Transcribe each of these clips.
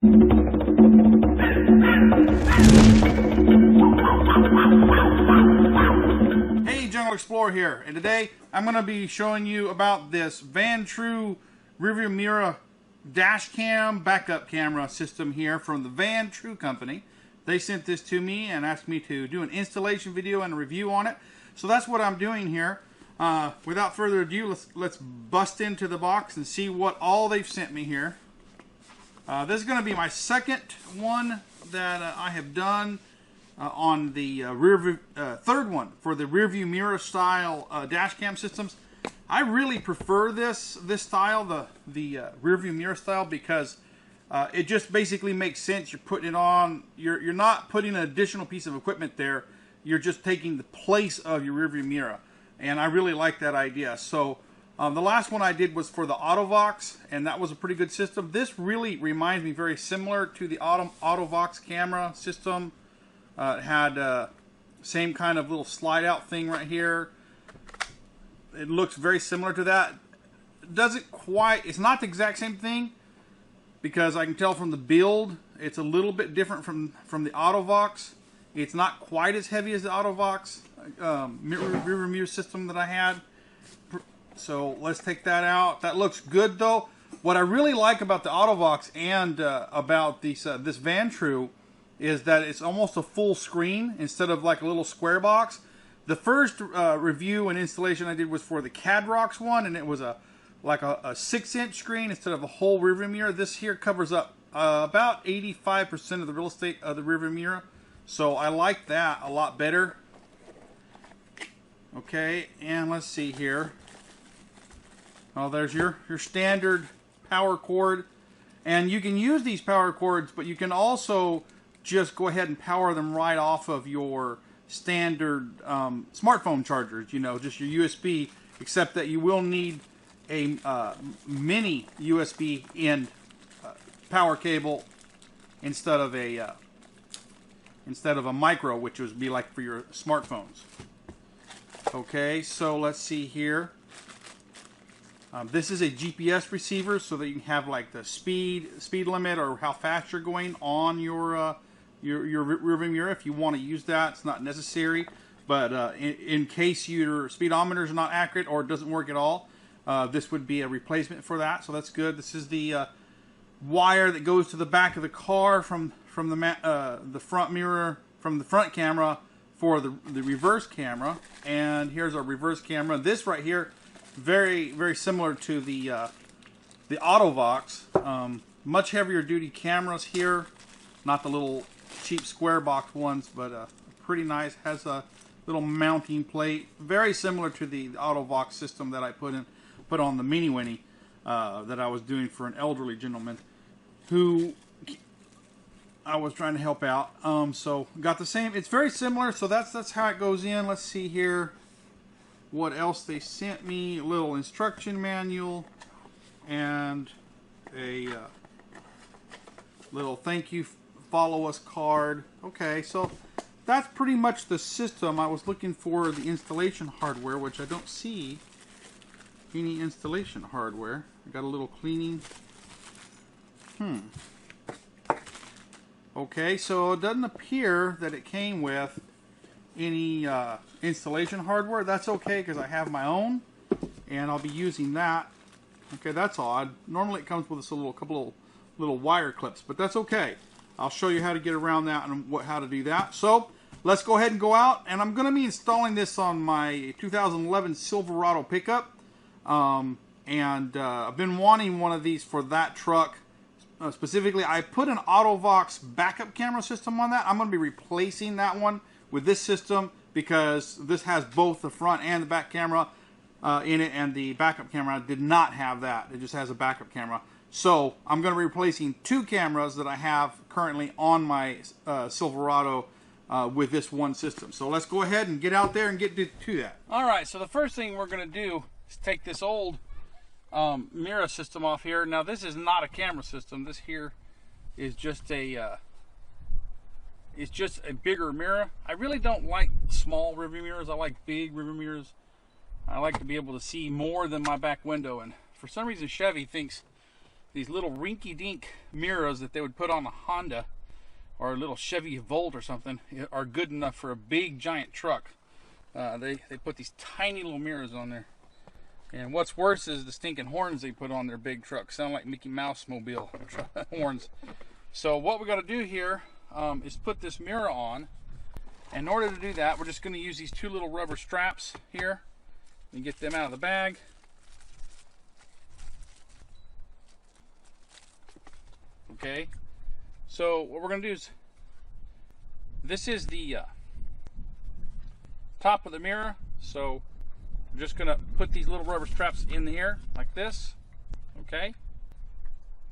Hey, Jungle Explorer here, and today I'm going to be showing you about this Vantrue rearview mirror dash cam backup camera system here from the Vantrue company. They sent this to me and asked me to do an installation video and a review on it. So that's what I'm doing here. Without further ado, let's bust into the box and see what all they've sent me here. This is going to be my second one that I have done on the third one for the rearview mirror style dash cam systems. I really prefer this style, the rearview mirror style, because it just basically makes sense. You're putting it on. You're not putting an additional piece of equipment there. You're just taking the place of your rearview mirror, and I really like that idea. So the last one I did was for the Autovox, and that was a pretty good system. This really reminds me very similar to the Autovox camera system. It had same kind of little slide out thing right here. It looks very similar to that. It doesn't quite, it's not the exact same thing, because I can tell from the build it's a little bit different from the Autovox. It's not quite as heavy as the Autovox rear mirror system that I had. So let's take that out. That looks good though. What I really like about the Autovox and about this Vantrue is that it's almost a full screen instead of like a little square box. The first review and installation I did was for the Cadrox one, and it was like a 6-inch screen instead of a whole rearview mirror. This here covers up about 85% of the real estate of the rearview mirror, so I like that a lot better. Okay, and let's see here. Oh, there's your standard power cord, and you can use these power cords, but you can also just go ahead and power them right off of your standard smartphone chargers, you know, just your USB, except that you will need a mini USB end power cable instead of a micro, which would be like for your smartphones. Okay, so let's see here. This is a GPS receiver, so that you can have like the speed limit or how fast you're going on your rearview mirror. If you want to use that, it's not necessary, but in case your speedometer is not accurate or it doesn't work at all, this would be a replacement for that. So that's good. This is the wire that goes to the back of the car from the front mirror, from the front camera for the reverse camera. And here's our reverse camera. This right here, very very similar to the Autovox. Much heavier duty cameras here, not the little cheap square box ones, but pretty nice. Has a little mounting plate, very similar to the Autovox system that I put on the Mini Winnie that I was doing for an elderly gentleman who I was trying to help out. So got the same. It's very similar. So that's how it goes in. Let's see here what else they sent me. A little instruction manual and a little thank you, follow us card. Okay, so that's pretty much the system. I was looking for the installation hardware, which I don't see any installation hardware. I got a little cleaning. Okay, so it doesn't appear that it came with any installation hardware. That's okay, because I have my own and I'll be using that. Okay, that's odd. Normally it comes with this couple of little wire clips, but that's okay. I'll show you how to get around that and how to do that. So let's go ahead and go out, and I'm going to be installing this on my 2011 Silverado pickup, and I've been wanting one of these for that truck. Specifically, I put an Autovox backup camera system on that. I'm going to be replacing that one with this system because this has both the front and the back camera in it, and the backup camera did not have that. It just has a backup camera. So I'm going to be replacing two cameras that I have currently on my Silverado with this one system. So let's go ahead and get out there and get to that. All right, so the first thing we're going to do is take this old mirror system off here. Now this is not a camera system. This here is just a bigger mirror. I really don't like small rearview mirrors. I like big rearview mirrors. I like to be able to see more than my back window, and for some reason Chevy thinks these little rinky-dink mirrors that they would put on a Honda or a little Chevy Volt or something are good enough for a big giant truck. They put these tiny little mirrors on there. And what's worse is the stinking horns they put on their big trucks. Sound like Mickey Mouse mobile horns. So what we got to do here is put this mirror on. In order to do that, we're just going to use these two little rubber straps here and get them out of the bag. Okay, so what we're going to do is, this is the top of the mirror, so we're just going to put these little rubber straps in here like this. Okay,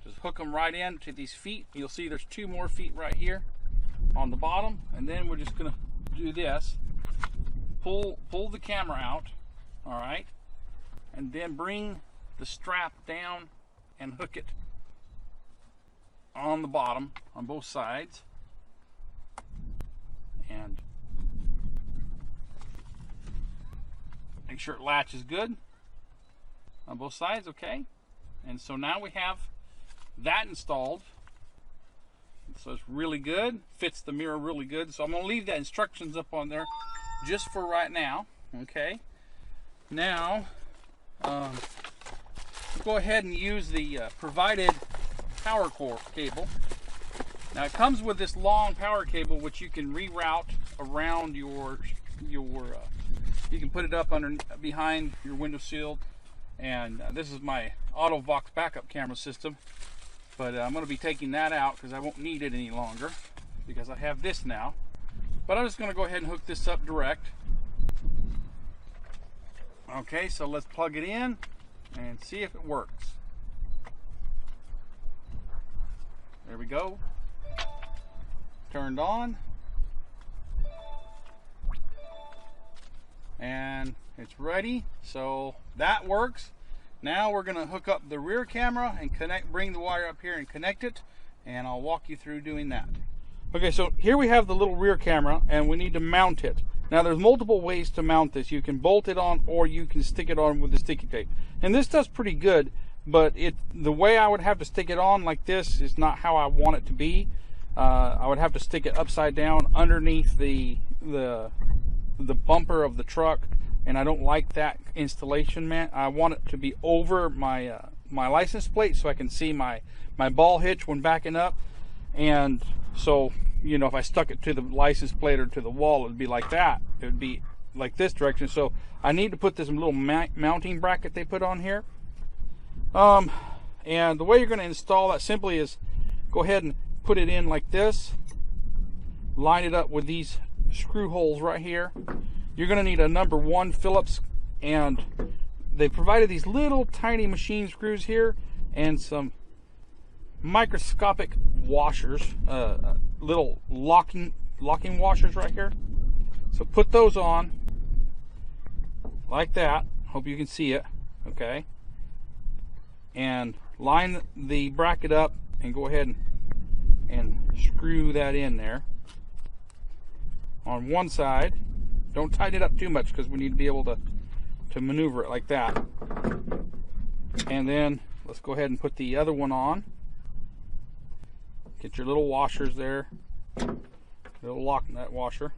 just hook them right in to these feet. You'll see there's two more feet right here on the bottom, and then we're just going to do this, pull the camera out, all right, and then bring the strap down and hook it on the bottom on both sides, and make sure it latches good on both sides. Okay, and so now we have that installed. So it's really good, fits the mirror really good. So I'm going to leave the instructions up on there just for right now. Okay, now we'll go ahead and use the provided power cord cable. Now it comes with this long power cable which you can reroute around your you can put it up under behind your window shield, and this is my AutoVox backup camera system, but I'm going to be taking that out because I won't need it any longer because I have this now. But I'm just going to go ahead and hook this up direct. Okay, so let's plug it in and see if it works. There we go. Turned on. And it's ready. So that works. Now we're going to hook up the rear camera and bring the wire up here and connect it. And I'll walk you through doing that. Okay, so here we have the little rear camera and we need to mount it. Now there's multiple ways to mount this. You can bolt it on or you can stick it on with the sticky tape. And this does pretty good. But the way I would have to stick it on like this is not how I want it to be. I would have to stick it upside down underneath the bumper of the truck, and I don't like that installation, man. I want it to be over my my license plate so I can see my ball hitch when backing up. And so, you know, if I stuck it to the license plate or to the wall, it would be like that. It would be like this direction. So I need to put this little mounting bracket they put on here. And the way you're going to install that simply is go ahead and put it in like this, line it up with these screw holes right here. You're going to need a number 1 Phillips, and they provided these little tiny machine screws here and some microscopic washers, little locking washers right here. So put those on like that. Hope you can see it. Okay, and line the bracket up and go ahead and screw that in there on one side. Don't tighten it up too much because we need to be able to maneuver it like that. And then let's go ahead and put the other one on. Get your little washers there, little lock nut washer.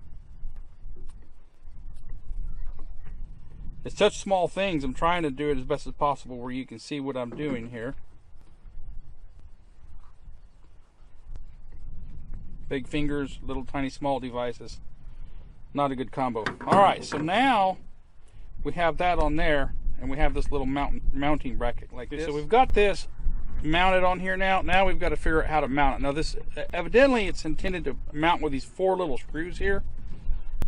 It's such small things. I'm trying to do it as best as possible where you can see what I'm doing here. Big fingers, little tiny small devices. Not a good combo. Alright, so now we have that on there, and we have this little mounting bracket like this. So we've got this mounted on here now. Now we've got to figure out how to mount it. Now this, evidently it's intended to mount with these 4 little screws here.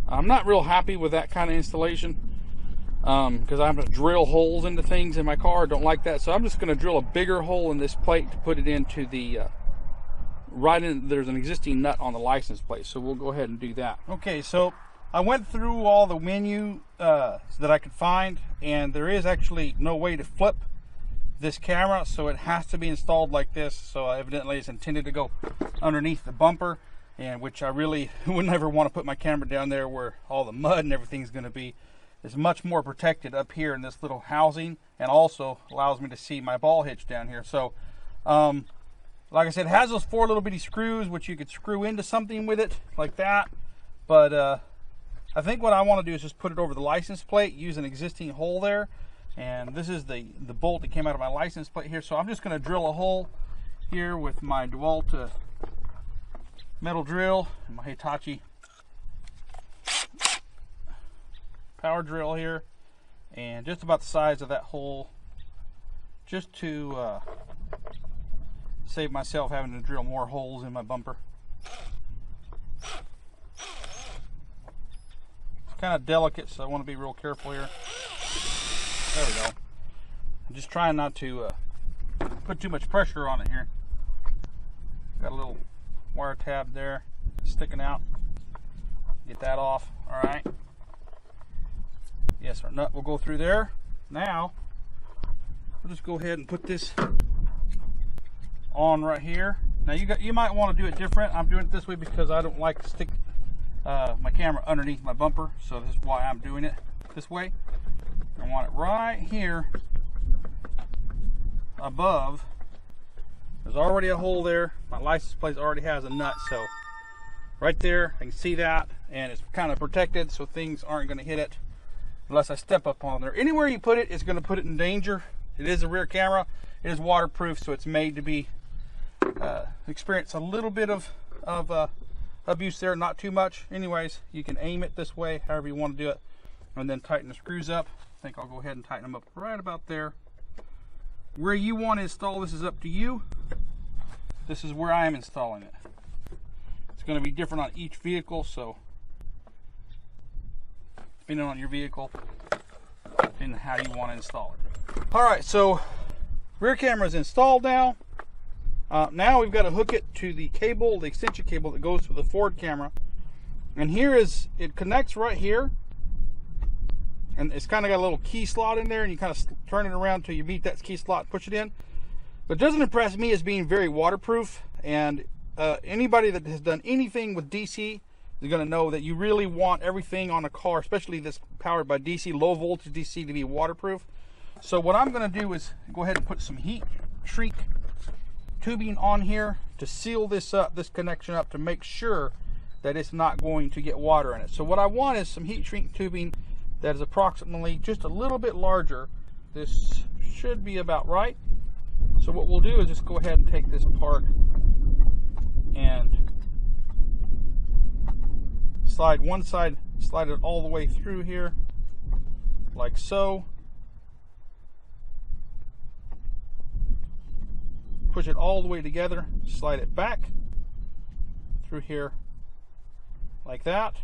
I'm not real happy with that kind of installation because I have to drill holes into things in my car. I don't like that. So I'm just going to drill a bigger hole in this plate to put it into the there's an existing nut on the license plate. So we'll go ahead and do that. Okay, so I went through all the menu that I could find, and there is actually no way to flip this camera, so it has to be installed like this. So evidently it's intended to go underneath the bumper, and which I really would never want to put my camera down there where all the mud and everything's going to be. It's much more protected up here in this little housing, and also allows me to see my ball hitch down here. So Like I said, it has those 4 little bitty screws, which you could screw into something with it, like that. But I think what I want to do is just put it over the license plate, use an existing hole there. And this is the bolt that came out of my license plate here. So I'm just going to drill a hole here with my DeWalt metal drill and my Hitachi power drill here. And just about the size of that hole, just to save myself having to drill more holes in my bumper. It's kind of delicate, so I want to be real careful here. There we go. I'm just trying not to put too much pressure on it here. Got a little wire tab there sticking out. Get that off. All right. Yes, our nut will go through there. Now, we'll just go ahead and put this on right here. Now you might want to do it different. I'm doing it this way because I don't like to stick my camera underneath my bumper, so this is why I'm doing it this way. I want it right here above. There's already a hole there. My license plate already has a nut, so right there I can see that, and it's kind of protected so things aren't going to hit it unless I step up on there. Anywhere you put it is going to put it in danger. It is a rear camera. It is waterproof, so it's made to be experience a little bit of abuse there, not too much. Anyways, you can aim it this way, however you want to do it, and then tighten the screws up. I think I'll go ahead and tighten them up right about there. Where you want to install this is up to you. This is where I am installing it. It's going to be different on each vehicle, so depending on your vehicle and how you want to install it. All right, so rear camera is installed now. Now we've got to hook it to the cable, the extension cable that goes to the forward camera. And here is, it connects right here. And it's kind of got a little key slot in there, and you kind of turn it around till you meet that key slot and push it in. But it doesn't impress me as being very waterproof. And anybody that has done anything with DC is going to know that you really want everything on a car, especially this powered by DC, low voltage DC, to be waterproof. So what I'm going to do is go ahead and put some heat shrink tubing on here to seal this up, this connection up, to make sure that it's not going to get water in it. So what I want is some heat shrink tubing that is approximately just a little bit larger. This should be about right. So what we'll do is just go ahead and take this apart and slide one side, slide it all the way through here, like so. Push it all the way together, slide it back through here like that.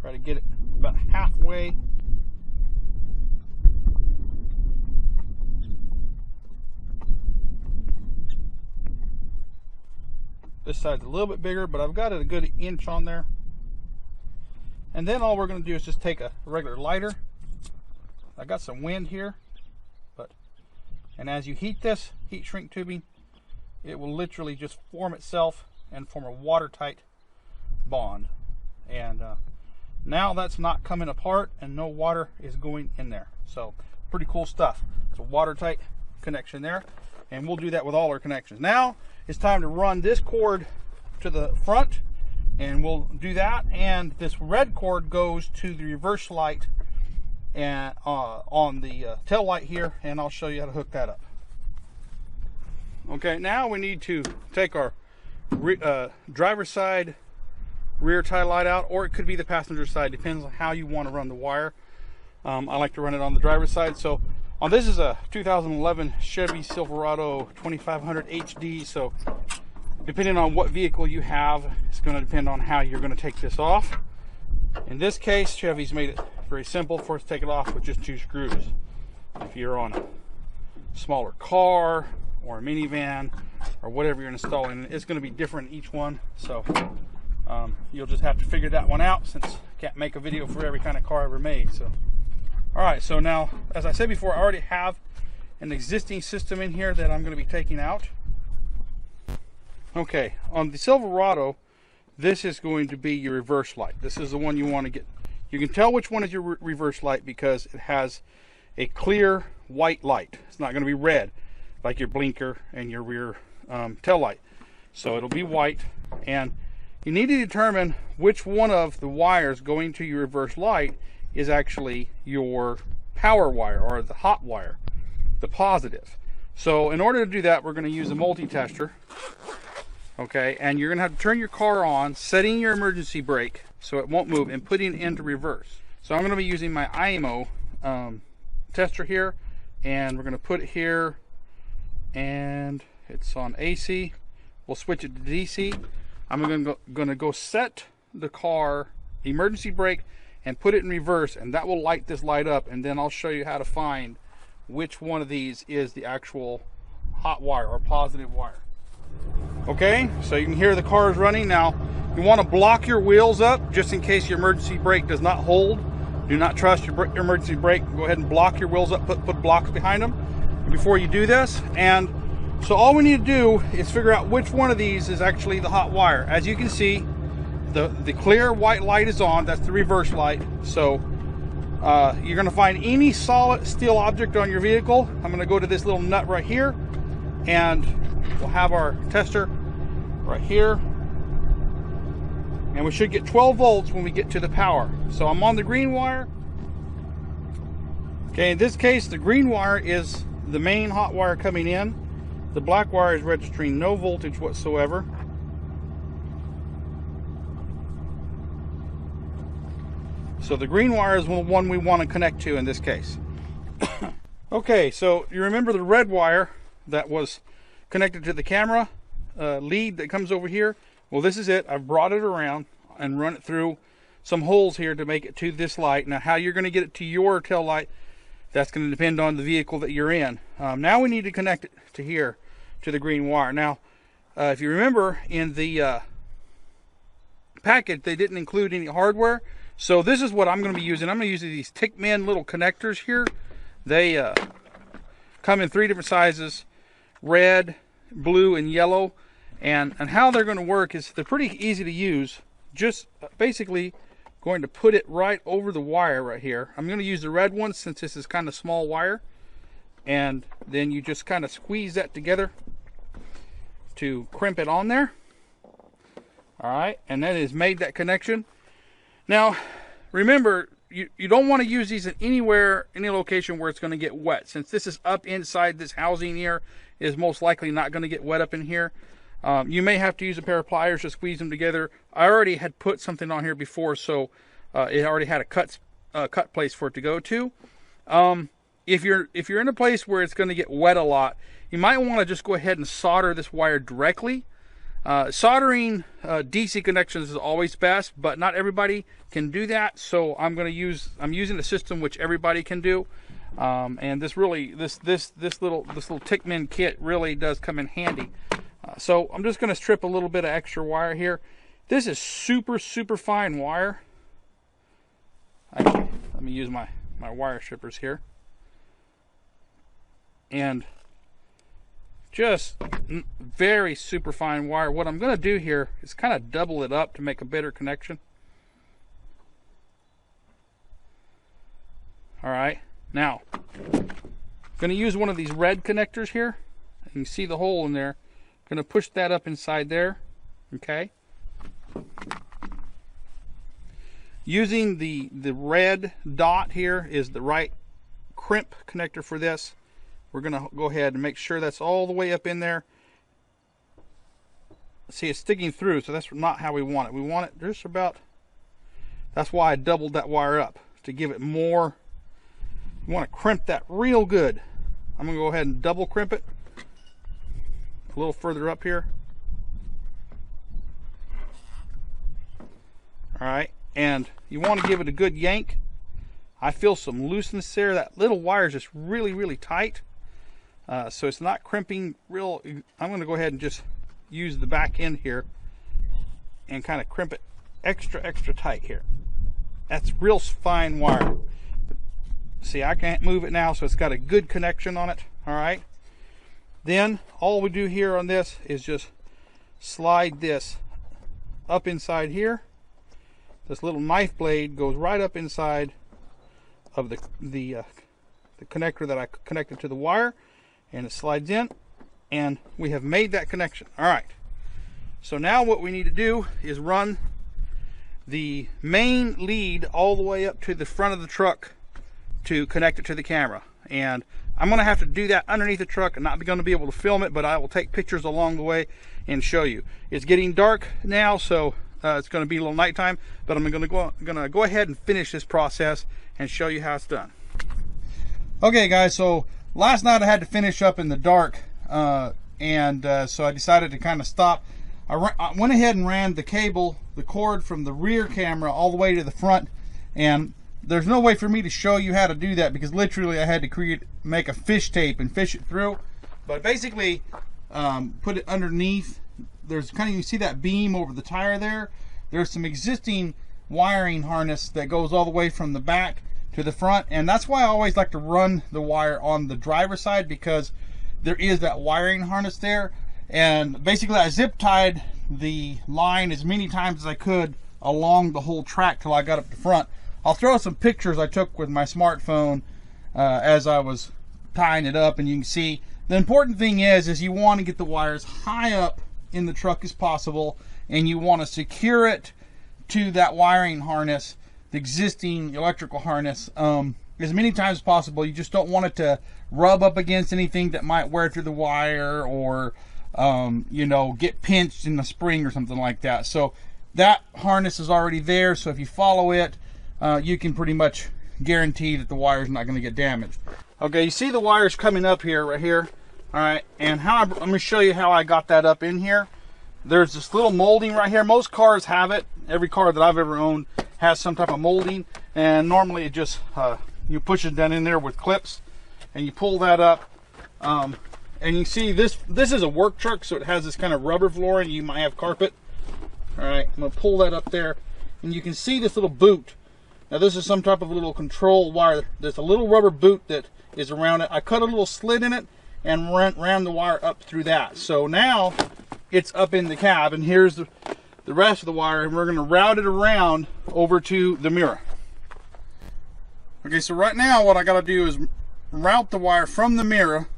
Try to get it about halfway. This side's a little bit bigger, but I've got it a good inch on there. And then all we're going to do is just take a regular lighter. I got some wind here, and as you heat this heat shrink tubing, it will literally just form itself and form a watertight bond. And now that's not coming apart and no water is going in there. So pretty cool stuff. It's a watertight connection there, and we'll do that with all our connections. Now it's time to run this cord to the front, and we'll do that. And this red cord goes to the reverse light and on the tail light here, and I'll show you how to hook that up. Okay, now we need to take our driver's side rear tail light out, or it could be the passenger side, depends on how you want to run the wire. I like to run it on the driver's side. So this is a 2011 Chevy Silverado 2500 HD, so depending on what vehicle you have, it's going to depend on how you're going to take this off. In this case, Chevy's made it very simple for us to take it off with just 2 screws. If you're on a smaller car or a minivan or whatever you're installing, it's going to be different in each one. So you'll just have to figure that one out, since I can't make a video for every kind of car ever made. So all right, so now, as I said before, I already have an existing system in here that I'm going to be taking out. Okay, on the Silverado, this is going to be your reverse light. This is the one you want to get. You can tell which one is your reverse light because it has a clear white light. It's not going to be red. like your blinker and your rear tail light. So it'll be white, and you need to determine which one of the wires going to your reverse light is actually your power wire, or the hot wire, the positive. So in order to do that, we're going to use a multi-tester. Okay, and you're going to have to turn your car on, setting your emergency brake so it won't move, and putting it into reverse. So I'm going to be using my IMO tester here, and we're going to put it here, and it's on AC. We'll switch it to DC. I'm going to go set the car emergency brake and put it in reverse, and that will light this light up, and then I'll show you how to find which one of these is the actual hot wire or positive wire. Okay, so you can hear the car is running. Now, you want to block your wheels up just in case your emergency brake does not hold. Do not trust your emergency brake. Go ahead and block your wheels up, put blocks behind them before you do this. And so all we need to do is figure out which one of these is actually the hot wire. As you can see, the clear white light is on. That's the reverse light. So you're going to find any solid steel object on your vehicle. I'm going to go to this little nut right here, and we'll have our tester right here, and we should get 12 volts when we get to the power. So I'm on the green wire. Okay, in this case, the green wire is the main hot wire coming in. The black wire is registering no voltage whatsoever. So the green wire is the one we want to connect to in this case. Okay, so you remember the red wire that was connected to the camera lead that comes over here? Well, this is it. I've brought it around and run it through some holes here to make it to this light. Now, how you're going to get it to your tail light, that's going to depend on the vehicle that you're in. Now we need to connect it to here, to the green wire. Now, if you remember, in the package, they didn't include any hardware. So this is what I'm going to be using. I'm going to use these Tickman little connectors here. They come in 3 different sizes: red, blue, and yellow. And how they're going to work is they're pretty easy to use. Just basically going to put it right over the wire right here. I'm going to use the red one since this is kind of small wire. And then you just kind of squeeze that together to crimp it on there. Alright, and that has made that connection. Now, remember, you don't want to use these in anywhere, any location where it's going to get wet. Since this is up inside this housing here, it is most likely not going to get wet up in here. You may have to use a pair of pliers to squeeze them together. I already had put something on here before, so it already had a cut place for it to go to. If you're in a place where it's going to get wet a lot, you might want to just go ahead and solder this wire directly. Soldering DC connections is always best, but not everybody can do that. So I'm using a system which everybody can do, and this little Tickman kit really does come in handy. So I'm just going to strip a little bit of extra wire here. This is super fine wire. Actually, let me use my wire strippers here, and just very super fine wire. What I'm going to do here is kind of double it up to make a better connection. Alright, now I'm going to use one of these red connectors here. You can see the hole in there. I'm going to push that up inside there. Okay. Using the red dot here is the right crimp connector for this. We're going to go ahead and make sure that's all the way up in there. See, it's sticking through, so that's not how we want it. We want it just about, that's why I doubled that wire up, to give it more. You want to crimp that real good. I'm going to go ahead and double crimp it a little further up here. Alright, and you want to give it a good yank. I feel some looseness there. That little wire is just really tight. So it's not crimping real. I'm going to go ahead and just use the back end here and kind of crimp it extra tight here. That's real fine wire. See, I can't move it now, so it's got a good connection on it. All right. Then all we do here on this is just slide this up inside here. This little knife blade goes right up inside of the connector that I connected to the wire. and it slides in, and we have made that connection. All right, so now what we need to do is run the main lead all the way up to the front of the truck to connect it to the camera. And I'm going to have to do that underneath the truck and not going to be able to film it, but I will take pictures along the way and show you. It's getting dark now, so it's going to be a little nighttime, but I'm going to go ahead and finish this process and show you how it's done. Okay guys, so last night I had to finish up in the dark, so I decided to kind of stop. I went ahead and ran the cord from the rear camera all the way to the front, and there's no way for me to show you how to do that because literally I had to make a fish tape and fish it through. But basically, put it underneath. There's kind of, you see that beam over the tire there? There's some existing wiring harness that goes all the way from the back to the front, and that's why I always like to run the wire on the driver's side, because there is that wiring harness there. And basically I zip tied the line as many times as I could along the whole track till I got up to front. I'll throw some pictures I took with my smartphone as I was tying it up, and you can see the important thing is you want to get the wires high up in the truck as possible, and you want to secure it to that wiring harness, the existing electrical harness, as many times as possible. You just don't want it to rub up against anything that might wear through the wire, or you know, get pinched in the spring or something like that. So that harness is already there, so if you follow it, you can pretty much guarantee that the wire is not going to get damaged. Okay, you see the wires coming up here, right here. All right, and let me show you how I got that up in here. There's this little molding right here. Most cars have it. Every car that I've ever owned has some type of molding, and normally it just you push it down in there with clips, and you pull that up. And you see this is a work truck, so it has this kind of rubber flooring. You might have carpet. All right, I'm gonna pull that up there, and you can see this little boot. Now this is some type of little control wire. There's a little rubber boot that is around it. I cut a little slit in it and ran the wire up through that. So now it's up in the cab, and here's the rest of the wire, and we're gonna route it around over to the mirror. Okay, so right now what I gotta do is route the wire from the mirror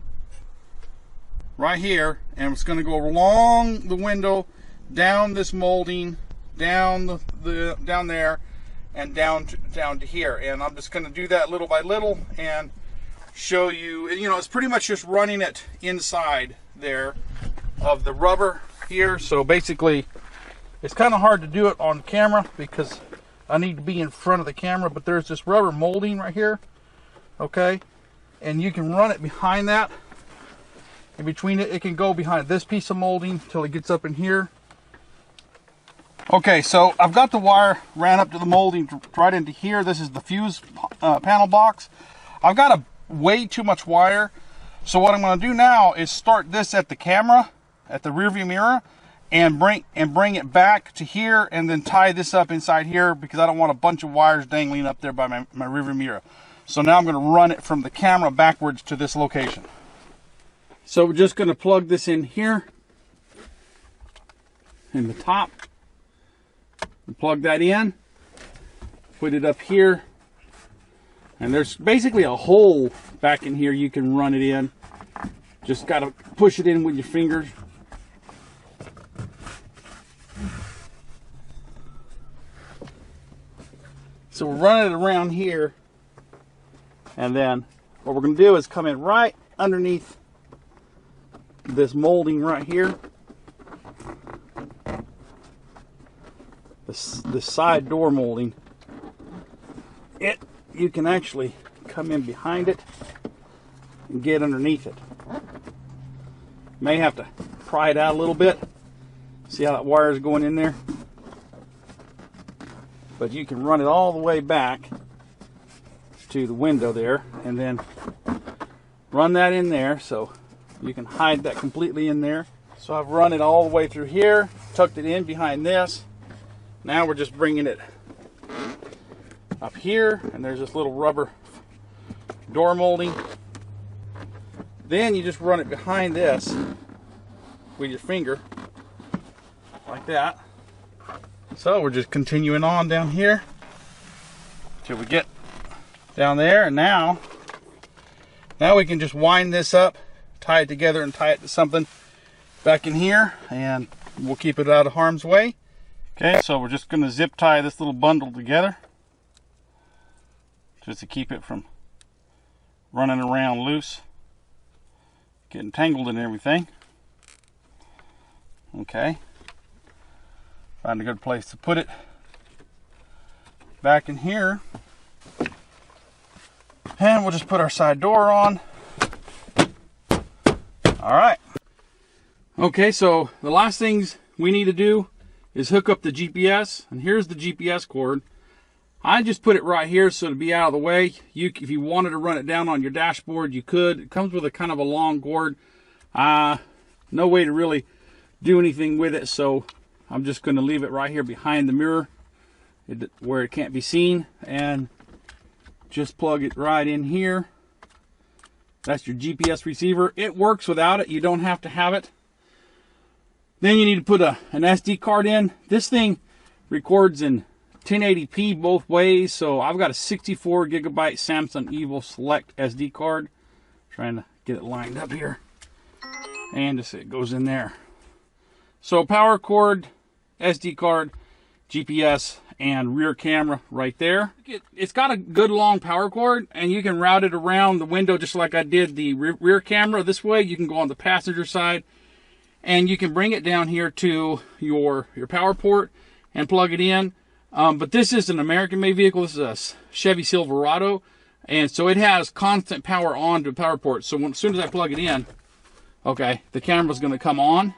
right here, and it's going to go along the window, down this molding, down down there, and down to here. And I'm just going to do that little by little and show you. You know, it's pretty much just running it inside there of the rubber here. So basically, it's kind of hard to do it on camera because I need to be in front of the camera. But there's this rubber molding right here, okay, and you can run it behind that. In between it can go behind this piece of molding till it gets up in here. Okay, so I've got the wire ran up to the molding right into here. This is the fuse panel box. I've got way too much wire, so what I'm going to do now is start this at the camera, at the rear view mirror, and bring it back to here, and then tie this up inside here because I don't want a bunch of wires dangling up there by my rear view mirror. So now I'm going to run it from the camera backwards to this location. So we're just going to plug this in here in the top, and plug that in, put it up here, and there's basically a hole back in here you can run it in. Just got to push it in with your fingers. So we're running it around here, and then what we're going to do is come in right underneath this molding right here, the side door molding. You can actually come in behind it and get underneath it. May have to pry it out a little bit. See how that wire is going in there? But you can run it all the way back to the window there, and then run that in there so you can hide that completely in there. So I've run it all the way through here, tucked it in behind this. Now we're just bringing it up here, and there's this little rubber door molding. Then you just run it behind this with your finger, like that. So we're just continuing on down here till we get down there, and now we can just wind this up tie it together and tie it to something back in here, and we'll keep it out of harm's way. Okay, so we're just going to zip tie this little bundle together just to keep it from running around loose, getting tangled in everything. Okay, find a good place to put it back in here, and we'll just put our side door on. All right. Okay, so the last things we need to do is hook up the GPS, and here's the GPS cord. I just put it right here so to be out of the way. If you wanted to run it down on your dashboard, you could. It comes with a kind of a long cord. No way to really do anything with it, so I'm just going to leave it right here behind the mirror where it can't be seen, and just plug it right in here. That's your GPS receiver. It works without it. You don't have to have it. Then you need to put an SD card in. This thing records in 1080p both ways, so I've got a 64 gigabyte Samsung Evo Select SD card. Trying to get it lined up here, and just it goes in there. So power cord, SD card, GPS, and rear camera right there. It's got a good long power cord, and you can route it around the window just like I did the rear camera. This way you can go on the passenger side, and you can bring it down here to your power port and plug it in. But this is an American-made vehicle. This is a Chevy Silverado, and so it has constant power on to the power port. So as soon as I plug it in, okay, the camera's going to come on,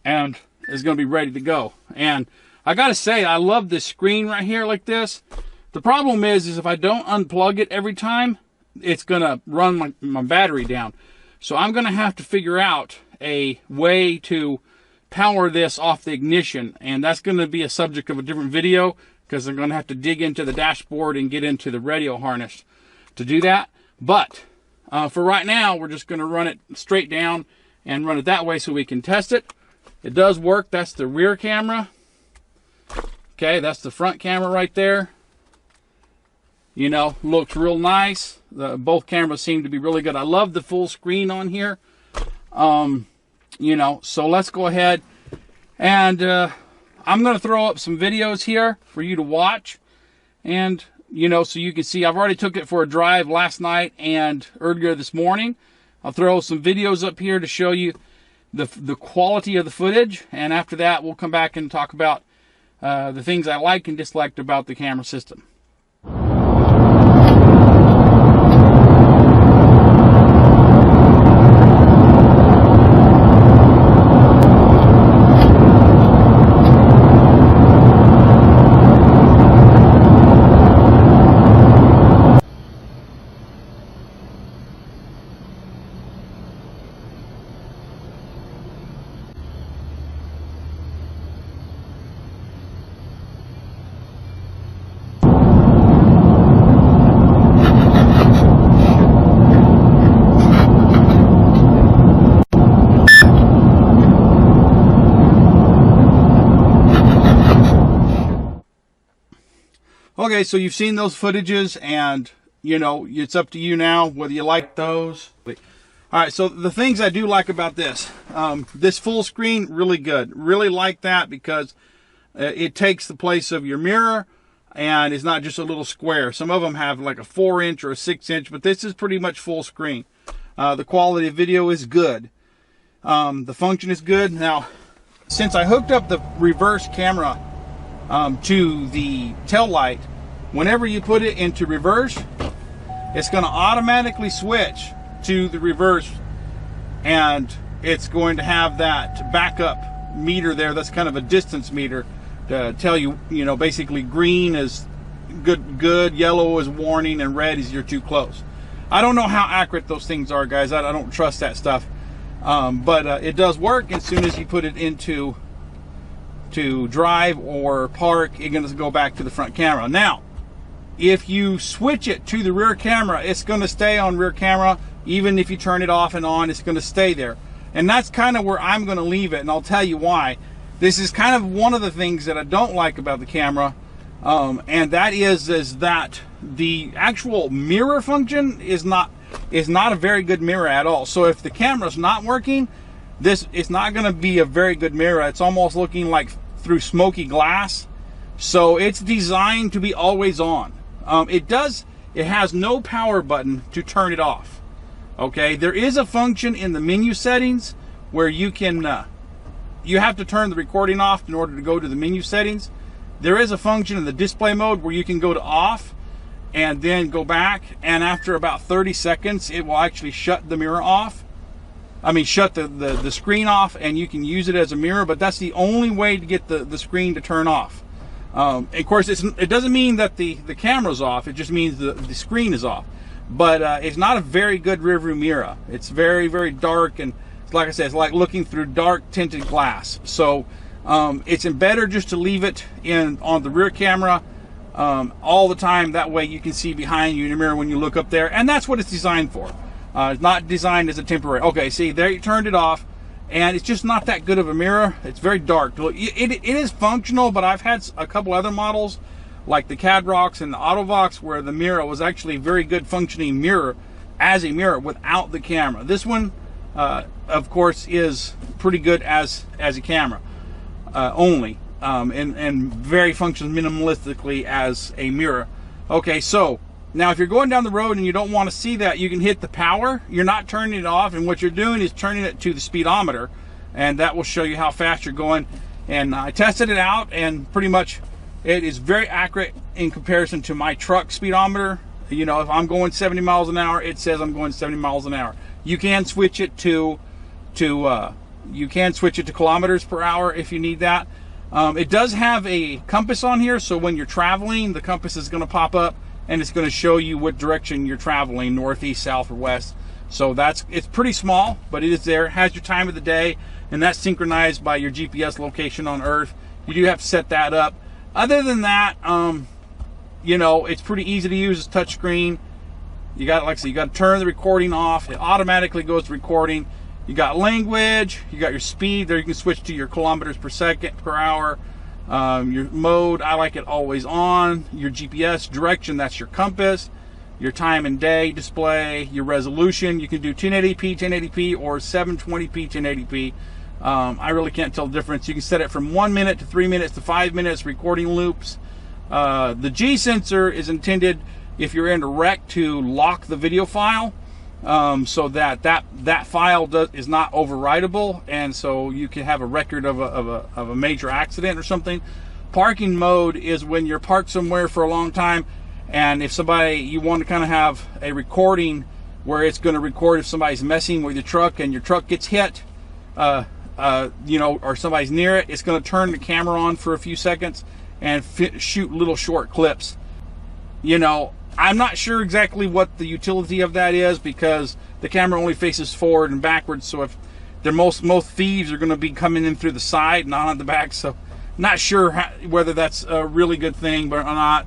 and it's going to be ready to go. And I got to say, I love this screen right here like this. The problem is if I don't unplug it every time, it's going to run my battery down. So I'm going to have to figure out a way to power this off the ignition, and that's going to be a subject of a different video, because I'm going to have to dig into the dashboard and get into the radio harness to do that. But for right now, we're just going to run it straight down and run it that way so we can test it. It does work. That's the rear camera. Okay, that's the front camera right there. You know, looks real nice. Both cameras seem to be really good. I love the full screen on here. You know, so let's go ahead, and I'm going to throw up some videos here for you to watch, and you know, so you can see. I've already took it for a drive last night and earlier this morning. I'll throw some videos up here to show you the quality of the footage, and after that we'll come back and talk about the things I like and disliked about the camera system. Okay, so you've seen those footages, and you know, it's up to you now whether you like those. All right, so the things I do like about this, this full screen, really good. Really like that because it takes the place of your mirror, and it's not just a little square. Some of them have like a 4-inch or a 6-inch, but this is pretty much full screen. The quality of video is good. The function is good. Now, since I hooked up the reverse camera to the tail light, whenever you put it into reverse, it's going to automatically switch to the reverse, and it's going to have that backup meter there. That's kind of a distance meter to tell you, you know, basically green is good, yellow is warning, and red is you're too close. I don't know how accurate those things are, guys. I don't trust that stuff, but it does work. As soon as you put it into drive or park, you're going to go back to the front camera. Now, if you switch it to the rear camera, it's going to stay on rear camera. Even if you turn it off and on, it's going to stay there. And that's kind of where I'm going to leave it, and I'll tell you why. This is kind of one of the things that I don't like about the camera, and that is that the actual mirror function is not a very good mirror at all. So if the camera's not working, this is not going to be a very good mirror. It's almost looking like through smoky glass. So it's designed to be always on. It has no power button to turn it off. Okay, there is a function in the menu settings where you can you have to turn the recording off in order to go to the menu settings. There is a function in the display mode where you can go to off and then go back, and after about 30 seconds it will actually shut the mirror off. I mean, shut the screen off, and you can use it as a mirror, but that's the only way to get the screen to turn off. Of course, it doesn't mean that the camera's off, it just means the screen is off. But it's not a very good rearview mirror. It's very, very dark, and like I said, it's like looking through dark tinted glass. So it's better just to leave it on the rear camera all the time. That way you can see behind you in the mirror when you look up there, and that's what it's designed for. It's not designed as a temporary. Okay, see, there you turned it off, and it's just not that good of a mirror. It's very dark. It is functional, but I've had a couple other models, like the Cadrox and the Autovox, where the mirror was actually a very good functioning mirror as a mirror without the camera. This one, of course, is pretty good as a camera only, and very functions minimalistically as a mirror. Okay, so now if you're going down the road and you don't want to see that, you can hit the power. You're not turning it off, and what you're doing is turning it to the speedometer, and that will show you how fast you're going. And I tested it out, and pretty much it is very accurate in comparison to my truck speedometer. You know, if I'm going 70 miles an hour, it says I'm going 70 miles an hour. You can switch it to kilometers per hour if you need that. It does have a compass on here, so when you're traveling, the compass is going to pop up and it's going to show you what direction you're traveling, northeast, south, or west. So it's pretty small, but it is there. It has your time of the day, and that's synchronized by your GPS location on Earth. You do have to set that up. Other than that, you know, it's pretty easy to use. It's touchscreen. You got, like I said, you got to turn the recording off. It automatically goes to recording. You got language. You got your speed. There you can switch to your kilometers per second, per hour. Your mode, I like it always on. Your GPS direction, that's your compass. Your time and day display. Your resolution, you can do 1080p 1080p or 720p 1080p. I really can't tell the difference. You can set it from 1 minute to 3 minutes to 5 minutes recording loops. The G sensor is intended, if you're in a wreck, to lock the video file, so that file is not overwritable, and so you can have a record of a major accident or something. Parking mode is when you're parked somewhere for a long time, and if you want to kind of have a recording where it's going to record if somebody's messing with your truck and your truck gets hit, you know, or somebody's near it, it's going to turn the camera on for a few seconds and shoot little short clips. You know, I'm not sure exactly what the utility of that is, because the camera only faces forward and backwards. So if most thieves are going to be coming in through the side, not on the back. So not sure whether that's a really good thing or not.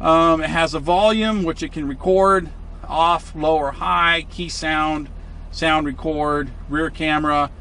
It has a volume, which it can record off, low, or high, key sound, sound record, rear camera,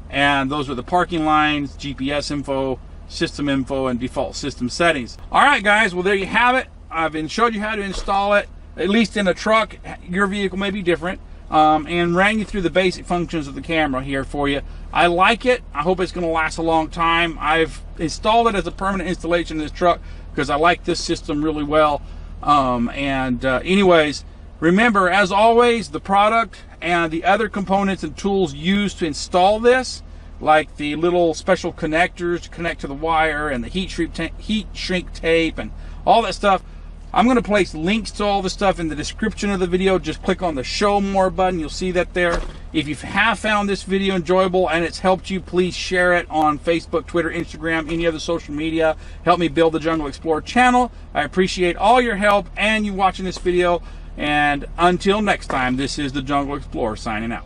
and those are the parking lines, GPS info, system info, and default system settings. All right, guys, well, there you have it. I've showed you how to install it, at least in a truck. Your vehicle may be different, and ran you through the basic functions of the camera here for you. I like it. I hope it's going to last a long time. I've installed it as a permanent installation in this truck because I like this system really well. Anyways, remember, as always, the product and the other components and tools used to install this, like the little special connectors to connect to the wire and the heat shrink tape and all that stuff, I'm going to place links to all the stuff in the description of the video. Just click on the show more button. You'll see that there. If you have found this video enjoyable and it's helped you, please share it on Facebook, Twitter, Instagram, any other social media. Help me build the Jungle Explorer channel. I appreciate all your help and you watching this video. And until next time, this is the Jungle Explorer signing out.